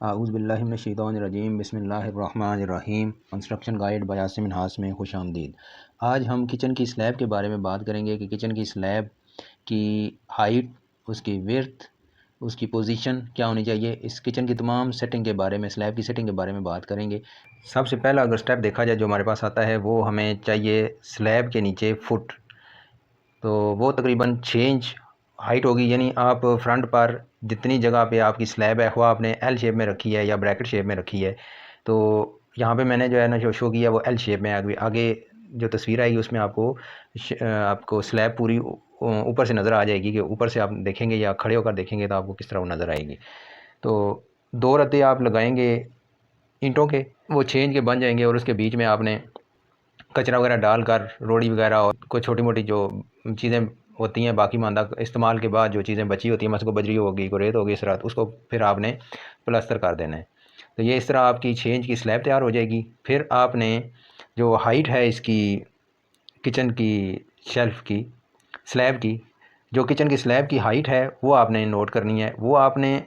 आऊज़ुबिल्लाहिमिनश्शैतानिर्रजीम बिस्मिल्लाहिर्रहमानिर्रहीम। Construction guide by Asim Minhas में खुश आमदीद। आज हम किचन की स्लैब के बारे में बात करेंगे कि किचन की स्लैब की हाइट, उसकी विड्थ, उसकी पोजीशन क्या होनी चाहिए। इस किचन की तमाम सेटिंग के बारे में, स्लैब की सेटिंग के बारे में बात करेंगे। सबसे पहला अगर स्टेप देखा जाए जो हमारे पास आता है, वो हमें चाहिए स्लैब के नीचे फुट। तो वो तकरीबन 6 इंच हाइट होगी, यानी आप फ्रंट पर जितनी जगह पे आपकी स्लैब है, वो आपने एल शेप में रखी है या ब्रैकेट शेप में रखी है। तो यहाँ पे मैंने जो है ना जो शो किया वो एल शेप में। आगे जो तस्वीर आएगी उसमें आपको स्लैब पूरी ऊपर से नज़र आ जाएगी, कि ऊपर से आप देखेंगे या खड़े होकर देखेंगे तो आपको किस तरह वो नज़र आएगी। तो 2 रत्ते आप लगाएंगे ईंटों के, वो 6 इंच के बन जाएंगे। और उसके बीच में आपने कचरा वगैरह डालकर, रोड़ी वगैरह और कोई छोटी मोटी जो चीज़ें होती हैं बाकी मांदा इस्तेमाल के बाद जो चीज़ें बची होती हैं, मसको बजरी होगी, को रेत होगी, इस रात उसको फिर आपने प्लास्टर कर देना है। तो ये इस तरह आपकी 6 इंच की स्लैब तैयार हो जाएगी। फिर आपने जो हाइट है इसकी किचन की शेल्फ़ की स्लैब की, जो किचन की स्लैब की हाइट है वो आपने नोट करनी है। वो आपने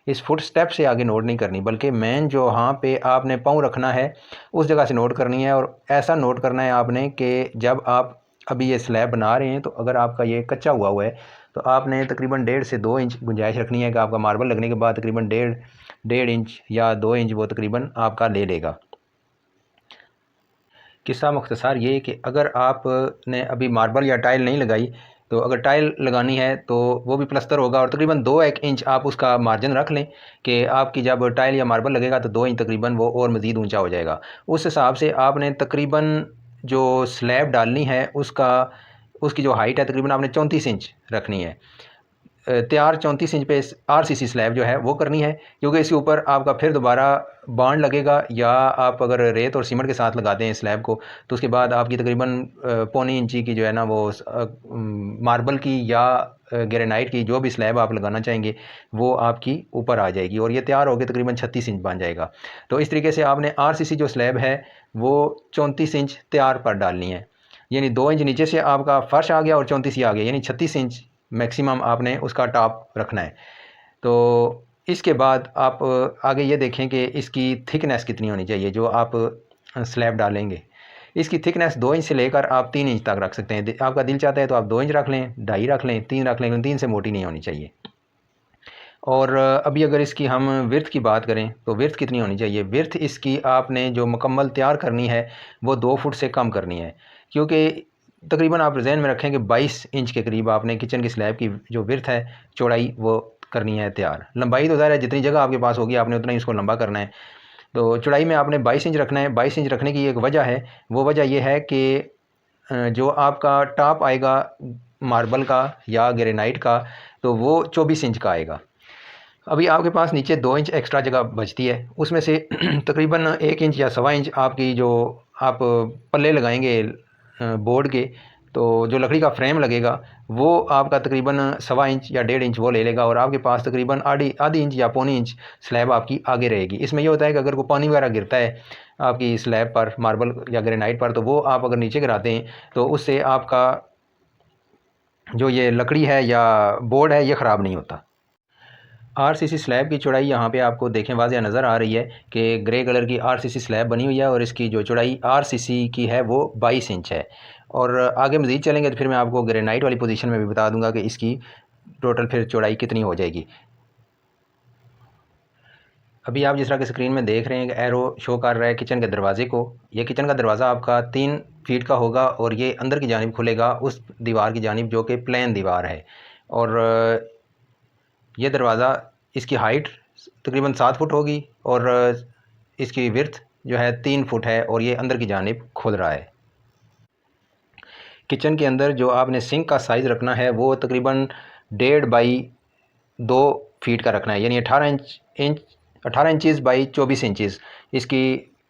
इस फुट स्टेप से आगे नोट नहीं करनी, बल्कि मेन जो वहाँ पे आपने पाँव रखना है उस जगह से नोट करनी है। और ऐसा नोट करना है आपने कि जब आप अभी ये स्लैब बना रहे हैं, तो अगर आपका ये कच्चा हुआ है तो आपने तकरीबन 1.5 से 2 इंच गुंजाइश रखनी है कि आपका मार्बल लगने के बाद तकरीबन डेढ़ इंच या 2 इंच वो तकरीबन आपका ले लेगा। किस्सा मुख्तसर ये कि अगर आपने अभी मार्बल या टाइल नहीं लगाई, तो अगर टाइल लगानी है तो वो भी प्लस्तर होगा, और तकरीबन 2-1 इंच आप उसका मार्जिन रख लें कि आपकी जब टाइल या मार्बल लगेगा तो 2 इंच तकरीबन वो और मज़ीद ऊंचा हो जाएगा। उस हिसाब से आपने तकरीबन जो स्लैब डालनी है उसकी जो हाइट है तकरीबन आपने 34 इंच रखनी है। तैयार 34 इंच पे आरसीसी स्लैब जो है वो करनी है, क्योंकि इसके ऊपर आपका फिर दोबारा बांड लगेगा। या आप अगर रेत और सीमेंट के साथ लगाते हैं स्लैब को, तो उसके बाद आपकी तकरीबन पौनी इंची की जो है ना वो मार्बल की या ग्रेनाइट की जो भी स्लैब आप लगाना चाहेंगे वो आपकी ऊपर आ जाएगी, और ये तैयार होकर तकरीबन 36 इंच बन जाएगा। तो इस तरीके से आपने आरसीसी जो स्लैब है वो 34 इंच तैयार पर डालनी है, यानी 2 इंच नीचे से आपका फर्श आ गया और 34 ही आ गया, यानी 36 इंच मैक्सिमम आपने उसका टॉप रखना है। तो इसके बाद आप आगे ये देखें कि इसकी थिकनेस कितनी होनी चाहिए जो आप स्लैब डालेंगे। इसकी थिकनेस 2 इंच से लेकर आप 3 इंच तक रख सकते हैं। आपका दिल चाहता है तो आप 2 इंच रख लें, 2.5 रख लें, 3 रख लें, 3 से मोटी नहीं होनी चाहिए। और अभी अगर इसकी हम विड्थ की बात करें तो विड्थ कितनी होनी चाहिए। विड्थ इसकी आपने जो मुकम्मल तैयार करनी है वो 2 फुट से कम करनी है, क्योंकि तकरीबन आप जहन में रखें कि 22 इंच के करीब आपने किचन की स्लैब की जो विड्थ है, चौड़ाई, वो करनी है तैयार। लंबाई तो ज़ाहिर है जितनी जगह आपके पास होगी आपने उतना ही उसको लंबा करना है। तो चौड़ाई में आपने 22 इंच रखना है। 22 इंच रखने की एक वजह है, वो वजह यह है कि जो आपका टॉप आएगा मार्बल का या ग्रेनाइट का, तो वो 24 इंच का आएगा। अभी आपके पास नीचे 2 इंच एक्स्ट्रा जगह बचती है, उसमें से तकरीबन 1 इंच या सवा इंच आपकी जो आप पल्ले लगाएंगे बोर्ड के, तो जो लकड़ी का फ्रेम लगेगा वो आपका तकरीबन सवा इंच या 1.5 इंच वो ले लेगा, और आपके पास तकरीबन आधी इंच या पौनी इंच स्लैब आपकी आगे रहेगी। इसमें ये होता है कि अगर कोई पानी वगैरह गिरता है आपकी स्लैब पर, मार्बल या ग्रेनाइट पर, तो वो आप अगर नीचे गिराते हैं तो उससे आपका जो ये लकड़ी है या बोर्ड है ये ख़राब नहीं होता। आरसीसी स्लैब की चौड़ाई यहाँ पे आपको देखें वाज़िह नज़र आ रही है कि ग्रे कलर की आरसीसी स्लैब बनी हुई है, और इसकी जो चौड़ाई आरसीसी की है वो 22 इंच है। और आगे मज़ीद चलेंगे तो फिर मैं आपको ग्रेनाइट वाली पोजीशन में भी बता दूंगा कि इसकी टोटल फिर चौड़ाई कितनी हो जाएगी। अभी आप जिस तरह की स्क्रीन में देख रहे हैं कि एरो शो कर रहा है किचन के दरवाजे को। ये किचन का दरवाज़ा आपका 3 फीट का होगा, और ये अंदर की जानिब खुलेगा उस दीवार की जानिब जो कि प्लेन दीवार है। और ये दरवाज़ा, इसकी हाइट तकरीबन 7 फुट होगी, और इसकी विड्थ जो है 3 फुट है, और ये अंदर की जानिब खुल रहा है। किचन के अंदर जो आपने सिंक का साइज़ रखना है वो तकरीबन 1.5 बाई 2 फीट का रखना है, यानी 18 इंचज़ बाई 24 इंचज़ इसकी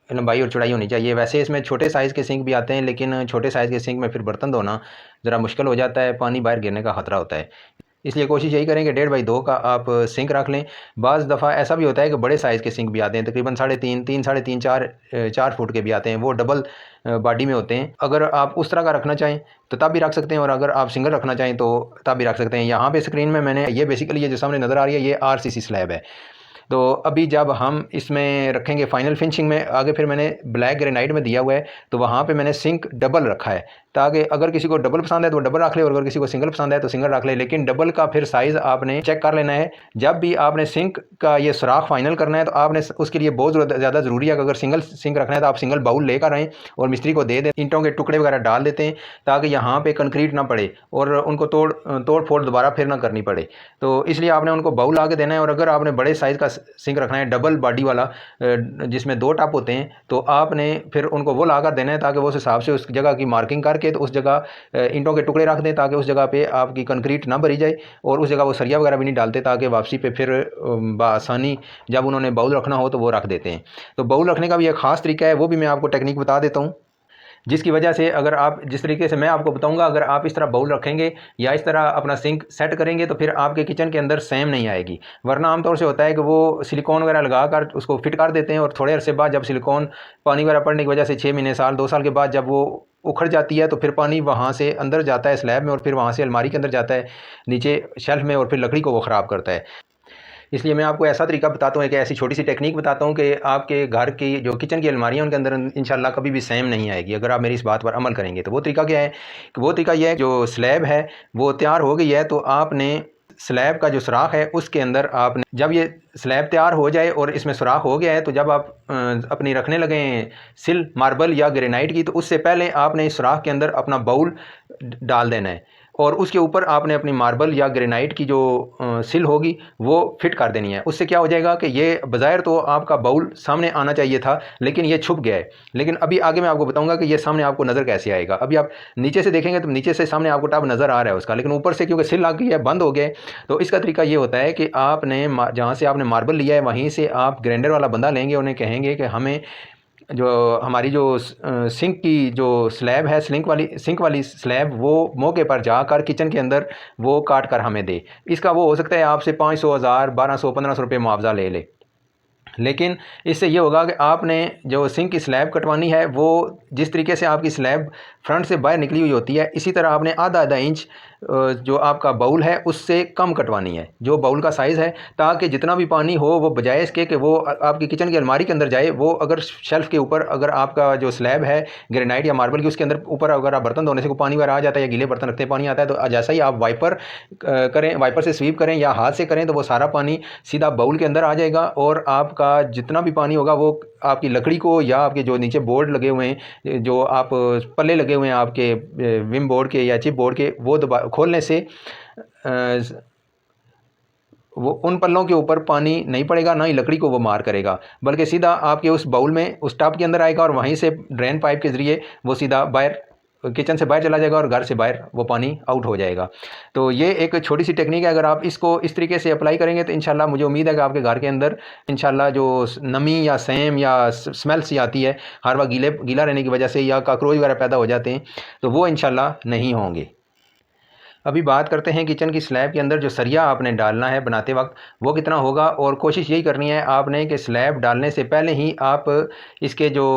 लंबाई और चौड़ाई होनी चाहिए। वैसे इसमें छोटे साइज़ के सिंक भी आते हैं, लेकिन छोटे साइज़ के सिंक में फिर बर्तन धोना ज़रा मुश्किल हो जाता है, पानी बाहर गिरने का ख़तरा होता है। इसलिए कोशिश यही करें कि 1.5 बाई 2 का आप सिंक रख लें। बाज़ दफ़ा ऐसा भी होता है कि बड़े साइज़ के सिंक भी आते हैं, तकरीबन 3.5 4 फुट के भी आते हैं, वो डबल बॉडी में होते हैं। अगर आप उस तरह का रखना चाहें तो तब भी रख सकते हैं, और अगर आप सिंगल रखना चाहें तो तब भी रख सकते हैं। यहाँ पे स्क्रीन में मैंने ये बेसिकली ये जो सामने नज़र आ रही है ये आरसीसी स्लैब है। तो अभी जब हम इसमें रखेंगे फाइनल फिनिशिंग में आगे, फिर मैंने ब्लैक ग्रेनाइट में दिया हुआ है, तो वहाँ पे मैंने सिंक डबल रखा है, ताकि अगर किसी को डबल पसंद है तो डबल रख ले, और अगर किसी को सिंगल पसंद है तो सिंगल रख ले। लेकिन डबल का फिर साइज़ आपने चेक कर लेना है। जब भी आपने सिंक का ये सुराख फाइनल करना है तो आपने उसके लिए बहुत ज़्यादा ज़रूरी है कि अगर सिंगल सिंक रखना है तो आप सिंगल बाउल लेकर आएँ और मिस्त्री को दे दें, ईंटों के टुकड़े वगैरह डाल देते हैं ताकि यहाँ पे कंक्रीट ना पड़े और उनको तोड़ फोड़ दोबारा फिर ना करनी पड़े। तो इसलिए आपने उनको बाउल ला के देना है। और अगर आपने बड़े साइज़ का सिंक रखना है, डबल बॉडी वाला, जिसमें 2 टप होते हैं, तो आपने फिर उनको वो ला कर देना है ताकि वो उस हिसाब से उस जगह की मार्किंग करके तो उस जगह ईंटों के टुकड़े रख दें, ताकि उस जगह पे आपकी कंक्रीट ना भरी जाए और उस जगह वो सरिया वगैरह भी नहीं डालते, ताकि वापसी पे फिर आसानी जब उन्होंने बाउल रखना हो तो वो रख देते हैं। तो बाउल रखने का भी एक ख़ास तरीका है, वो भी मैं आपको टेक्निक बता देता हूँ, जिसकी वजह से अगर आप जिस तरीके से मैं आपको बताऊंगा, अगर आप इस तरह बाउल रखेंगे या इस तरह अपना सिंक सेट करेंगे तो फिर आपके किचन के अंदर सेम नहीं आएगी। वरना आमतौर से होता है कि वो सिलिकॉन वगैरह लगा कर उसको फिट कर देते हैं और थोड़े अरसे बाद जब सिलिकॉन पानी वगैरह पड़ने की वजह से 6 महीने, साल, 2 साल के बाद जब वो उखड़ जाती है तो फिर पानी वहाँ से अंदर जाता है स्लैब में और फिर वहाँ से अलमारी के अंदर जाता है नीचे शेल्फ में और फिर लकड़ी को वो ख़राब करता है। इसलिए मैं आपको ऐसा तरीका बताता हूँ, एक ऐसी छोटी सी टेक्निक बताता हूँ कि आपके घर की जो किचन की अलमारियाँ उनके अंदर इंशाल्लाह कभी भी सेम नहीं आएगी अगर आप मेरी इस बात पर अमल करेंगे। तो वो तरीका क्या है कि वो तरीका यह है, जो स्लैब है वो तैयार हो गई है तो आपने स्लैब का जो सुराख है उसके अंदर आपने, जब ये स्लैब तैयार हो जाए और इसमें सुराख हो गया है, तो जब आप अपनी रखने लगे सिल मार्बल या ग्रेनाइट की, तो उससे पहले आपने इस सुराख के अंदर अपना बाउल डाल देना है और उसके ऊपर आपने अपनी मार्बल या ग्रेनाइट की जो सिल होगी वो फिट कर देनी है। उससे क्या हो जाएगा कि ये बज़ाहिर तो आपका बाउल सामने आना चाहिए था लेकिन ये छुप गया है। लेकिन अभी आगे मैं आपको बताऊंगा कि ये सामने आपको नज़र कैसे आएगा। अभी आप नीचे से देखेंगे तो नीचे से सामने आपको टब नज़र आ रहा है उसका, लेकिन ऊपर से क्योंकि सिल लग गई है बंद हो गया है। तो इसका तरीका ये होता है कि आपने जहाँ से आपने मार्बल लिया है वहीं से आप ग्राइंडर वाला बंदा लेंगे, उन्हें कहेंगे कि हमें जो हमारी जो सिंक की जो स्लैब है, सिंक वाली स्लैब, वो मौके पर जाकर किचन के अंदर वो काट कर हमें दे। इसका वो हो सकता है आपसे 500, 1000, 1200, 1500 रुपये मुआवजा ले ले। लेकिन इससे ये होगा कि आपने जो सिंक की स्लैब कटवानी है वो जिस तरीके से आपकी स्लैब फ्रंट से बाहर निकली हुई होती है, इसी तरह आपने आधा आधा इंच जो आपका बाउल है उससे कम कटवानी है, जो बाउल का साइज़ है, ताकि जितना भी पानी हो वो बजाय इसके कि वो आपकी किचन की अलमारी के अंदर जाए, वो अगर शेल्फ़ के ऊपर अगर आपका जो स्लैब है ग्रेनाइट या मार्बल की उसके अंदर ऊपर अगर आप बर्तन धोने से कोई पानी वगैरह आ जाता है या गीले बर्तन रखते पानी आता है, तो जैसा ही आप वाइपर करें, वाइपर से स्वीप करें या हाथ से करें, तो वो सारा पानी सीधा बाउल के अंदर आ जाएगा और आपका जितना भी पानी होगा वो आपकी लकड़ी को या आपके जो नीचे बोर्ड लगे हुए हैं, जो आप पल्ले लगे हुए हैं आपके विम बोर्ड के या चिप बोर्ड के, वो खोलने से वो उन पल्लों के ऊपर पानी नहीं पड़ेगा, ना ही लकड़ी को वो मार करेगा, बल्कि सीधा आपके उस बाउल में उस टब के अंदर आएगा और वहीं से ड्रेन पाइप के ज़रिए वो सीधा बाहर किचन से बाहर चला जाएगा और घर से बाहर वो पानी आउट हो जाएगा। तो ये एक छोटी सी टेक्निक है, अगर आप इसको इस तरीके से अप्लाई करेंगे तो इंशाल्लाह मुझे उम्मीद है कि आपके घर के अंदर इंशाल्लाह जो नमी या सेम या स्मेल सी आती है हर बार गीला रहने की वजह से या काकरोच वगैरह पैदा हो जाते हैं, तो वो इंशाल्लाह नहीं होंगे। अभी बात करते हैं किचन की स्लैब के अंदर जो सरिया आपने डालना है बनाते वक्त, वो कितना होगा। और कोशिश यही करनी है आपने कि स्लैब डालने से पहले ही आप इसके जो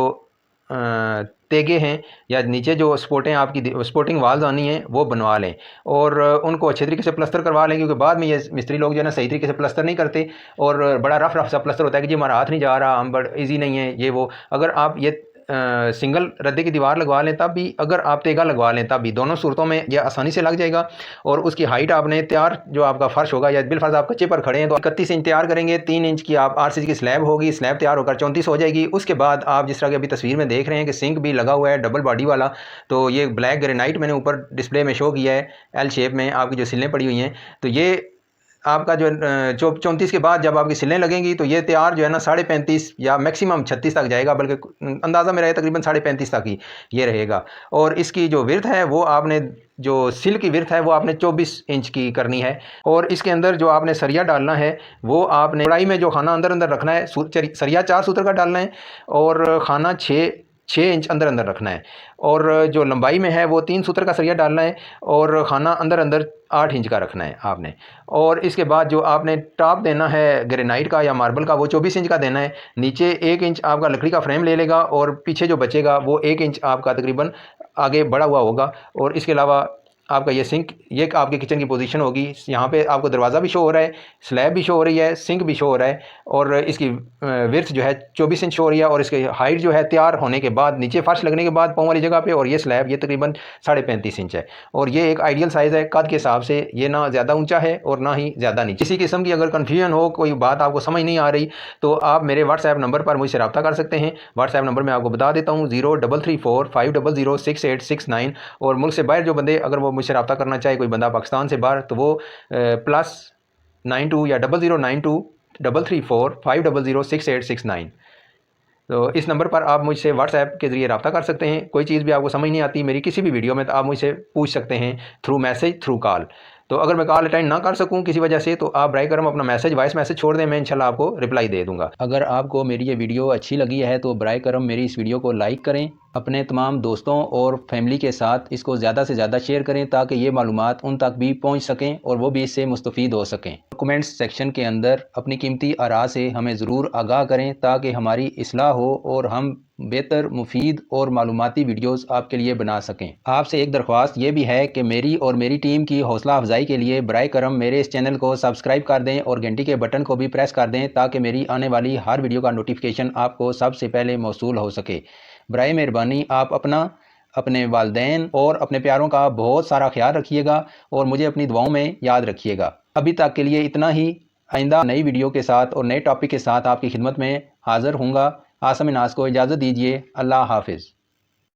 तेगे हैं या नीचे जो स्पोर्टें आपकी स्पोर्टिंग वाल्स आनी हैं वो बनवा लें और उनको अच्छे तरीके से प्लस्तर करवा लें, क्योंकि बाद में ये मिस्त्री लोग जो है ना सही तरीके से प्लस्तर नहीं करते और बड़ा रफ सा प्लस्तर होता है कि जी हमारा हाथ नहीं जा रहा, हम बड़ा ईजी नहीं है ये वो। अगर आप ये सिंगल रद्दे की दीवार लगवा लें तब भी, अगर आप तेगा लगवा लें तब भी, दोनों सूरतों में यह आसानी से लग जाएगा। और उसकी हाइट आपने तैयार जो आपका फ़र्श होगा या बिलफर्ज आप कच्चे पर खड़े हैं तो 31 इंच तैयार करेंगे, 3 इंच की आप RCC की स्लैब होगी, स्लैब तैयार होकर 34 हो जाएगी। उसके बाद आप जिस तरह की अभी तस्वीर में देख रहे हैं कि सिंक भी लगा हुआ है डबल बॉडी वाला, तो ये ब्लैक ग्रेनाइट मैंने ऊपर डिस्प्ले में शो किया है एल शेप में, आपकी जो सिलें पड़ी हुई हैं, तो ये आपका जो 34 के बाद जब आपकी सिलें लगेंगी तो ये तैयार जो है ना 35.5 या मैक्सिमम 36 तक जाएगा, बल्कि अंदाज़ा मेरा है तकरीबन 35.5 तक ही ये रहेगा। और इसकी जो विड्थ है वो आपने, जो सिल की विड्थ है वो आपने 24 इंच की करनी है। और इसके अंदर जो आपने सरिया डालना है वो आपने कढ़ाई में जो खाना अंदर रखना है, सरिया 4 सूत्र का डालना है और खाना 6 इंच अंदर रखना है। और जो लंबाई में है वो 3 सूत्र का सरिया डालना है और खाना अंदर 8 इंच का रखना है आपने। और इसके बाद जो आपने टॉप देना है ग्रेनाइट का या मार्बल का वो 24 इंच का देना है। नीचे 1 इंच आपका लकड़ी का फ्रेम ले लेगा और पीछे जो बचेगा वो 1 इंच आपका तकरीबन आगे बढ़ा हुआ होगा। और इसके अलावा आपका ये सिंक, ये आपके किचन की पोजीशन होगी। यहाँ पे आपको दरवाज़ा भी शो हो रहा है, स्लैब भी शो हो रही है, सिंक भी शो हो रहा है, और इसकी विड्थ जो है 24 इंच शो हो रही है, और इसकी हाइट जो है तैयार होने के बाद, नीचे फर्श लगने के बाद पाँव वाली जगह पे, और ये स्लैब ये तकरीबन 35.5 इंच है। और ये एक आइडियल साइज़ है कद के हिसाब से, ये ना ज़्यादा ऊँचा है और ना ही ज़्यादा नीचे। किसी किस्म की अगर कन्फ्यूजन हो, कोई बात आपको समझ नहीं आ रही, तो आप मेरे व्हाट्सएप नंबर पर मुझसे रब्ता कर सकते हैं। व्हाट्सएप नंबर मैं आपको बता देता हूँ, 0334500669। और मुल्क से बाहर जो बंदे अगर वो मुझसे रब्ता करना चाहे, कोई बंदा पाकिस्तान से बाहर, तो वो +92 या 0092 334 500 6869। तो इस नंबर पर आप मुझसे व्हाट्सएप के ज़रिए रब्ता कर सकते हैं। कोई चीज़ भी आपको समझ नहीं आती मेरी किसी भी वीडियो में, तो आप मुझसे पूछ सकते हैं थ्रू मैसेज, थ्रू कॉल। तो अगर मैं कॉल अटेंड ना कर सकूं किसी वजह से, तो आप बराए करम अपना मैसेज, वॉइस मैसेज छोड़ दें, मैं इंशाल्लाह आपको रिप्लाई दे दूंगा। अगर आपको मेरी ये वीडियो अच्छी लगी है तो बराए करम मेरी इस वीडियो को लाइक करें, अपने तमाम दोस्तों और फैमिली के साथ इसको ज़्यादा से ज़्यादा शेयर करें, ताकि ये मालूमात उन तक भी पहुँच सकें और वो भी इससे मुस्तफ़ीद हो सकें। कमेंट्स सेक्शन के अंदर अपनी कीमती आरा से हमें ज़रूर आगाह करें, ताकि हमारी इस्लाह हो और हम बेहतर, मुफीद और मालूमाती वीडियोस आपके लिए बना सकें। आपसे एक दरख्वास्त ये भी है कि मेरी और मेरी टीम की हौसला अफजाई के लिए बराए करम मेरे इस चैनल को सब्सक्राइब कर दें और घंटी के बटन को भी प्रेस कर दें, ताकि मेरी आने वाली हर वीडियो का नोटिफिकेशन आपको सबसे पहले मौसूल हो सके। बराए मेहरबानी आप अपना, अपने वालिदैन और अपने प्यारों का बहुत सारा ख्याल रखिएगा और मुझे अपनी दुआओं में याद रखिएगा। अभी तक के लिए इतना ही। आइंदा नई वीडियो के साथ और नए टॉपिक के साथ आपकी खिदमत में हाज़िर हूँगा। आसम नाज को इजाज़त दीजिए। अल्लाह हाफिज़।